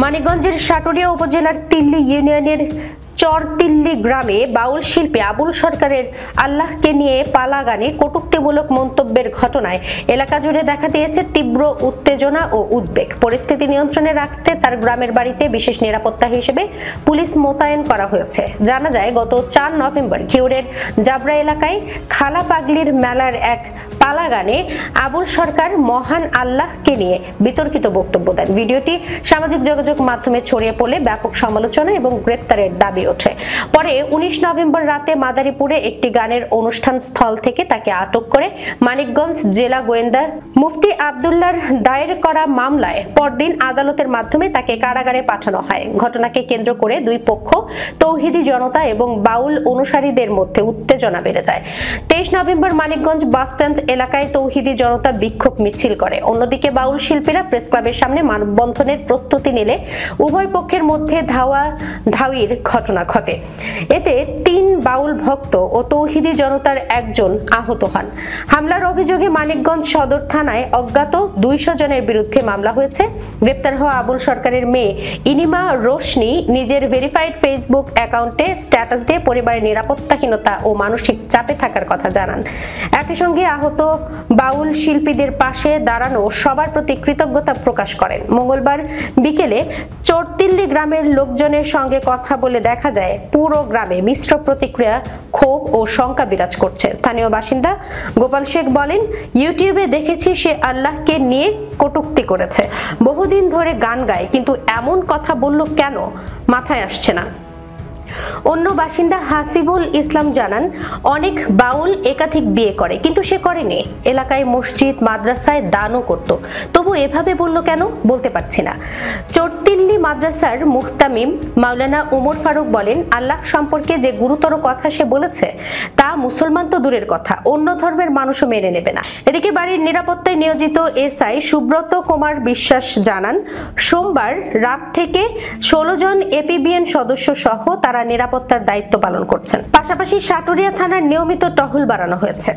মানিকগঞ্জের সাটুরিয়া উপজেলার তিল্লি ইউনিয়নের চরতিল্লি গ্রামে বাউল শিল্পী আবুল সরকারের আল্লাহকে নিয়ে পালা গানে কটূক্তিমূলক মন্তব্যের ঘটনায় এলাকা জুড়ে দেখা দিয়েছে তীব্র উত্তেজনা ও উদ্বেগ। পরিস্থিতি নিয়ন্ত্রণে রাখতে তার গ্রামের বাড়িতে বিশেষ নিরাপত্তা হিসেবে পুলিশ মোতায়েন করা হয়েছে। জানা যায়, গত 4 নভেম্বর ঘিউরের জাবরা এলাকায় খালা পাগলির মেলার এক পালা গানে আবুল সরকার মহান আল্লাহকে নিয়ে বিতর্কিত বক্তব্য দেন। ভিডিওটি সামাজিক যোগাযোগ মাধ্যমে ছড়িয়ে পড়লে ব্যাপক সমালোচনা এবং গ্রেপ্তারের দাবি ওঠে। পরে 19 নভেম্বর রাতে মাদারীপুরে একটি গানের অনুষ্ঠান স্থল থেকে তাকে আটক করে মানিকগঞ্জ জেলা গোয়েন্দা মুফতি আব্দুল্লাহর দায়ের করা মামলায় পরদিন আদালতের মাধ্যমে তাকে কারাগারে পাঠানো হয়। ঘটনাকে কেন্দ্র করে দুই পক্ষ, তৌহিদি জনতা এবং বাউল অনুসারীদের মধ্যে উত্তেজনা বেড়ে যায়। 23 নভেম্বর মানিকগঞ্জ বাসস্ট্যান্ড এলাকায় তৌহিদি জনতা বিক্ষোভ মিছিল করে। অন্যদিকে বাউল শিল্পীরা প্রেস ক্লাবের সামনে মানববন্ধনের প্রস্তুতি নিলে উভয় পক্ষের মধ্যে ধাওয়াধাওয়ির ঘটনা ঘটে। এতে 3 বাউল ভক্ত ও তৌহিদি জনতার একজন আহত হন। হামলার অভিযোগে মানিকগঞ্জ সদর থানায় অজ্ঞাত 200 জনের বিরুদ্ধে মামলা হয়েছে। গ্রেপ্তার হওয়া আবুল সরকারের মেয়ে ইনিমা রোশনি নিজের ভেরিফাইড ফেসবুক অ্যাকাউন্টে স্ট্যাটাস দিয়ে পরিবারের নিরাপত্তাহীনতা ও মানসিক চাপে থাকার কথা জানান। একই সঙ্গে আহত বাউল শিল্পীদের পাশে দাঁড়ানো সবার প্রতি কৃতজ্ঞতা প্রকাশ করেন। মঙ্গলবার বিকেলে চরতিল্লি গ্রামের লোকজনের সঙ্গে কথা বলে দেখা যায়, পুরো গ্রামে মিশ্র প্রতিক্রিয়া, ক্ষোভ ও শঙ্কা বিরাজ করছে। স্থানীয় বাসিন্দা গোপাল শেখ বলেন, ইউটিউবে দেখেছি সে আল্লাহকে নিয়ে কটূক্তি করেছে, বহুদিন ধরে গান গায়, কিন্তু এমন কথা বলল কেন মাথায় আসছে না। অন্য বাসিন্দা হাসিবুল ইসলাম জানান, অনেক বাউল একাধিক বিয়ে করে, কিন্তু সে করেনি। এলাকায় মসজিদ মাদ্রাসায় দানও করত, তবু এভাবে বলল কেন বলতে পারছি না। চরতিল্লি মাদ্রাসার মুহতামিম মাওলানা উমর ফারুক বলেন, আল্লাহ সম্পর্কে যে গুরুতর কথা সে বলেছে তা মুসলমান তো দূরের কথা, অন্য ধর্মের মানুষও মেনে নেবে না। এদিকে বাড়ির নিরাপত্তায় নিয়োজিত এসআই সুব্রত কুমার বিশ্বাস জানান, সোমবার রাত থেকে 16 জন এপিবিএন সদস্য সহ তারা নিরাপত্তার দায়িত্ব পালন করছেন। পাশাপাশি সাটুরিয়া থানার নিয়মিত টহল বাড়ানো হয়েছে।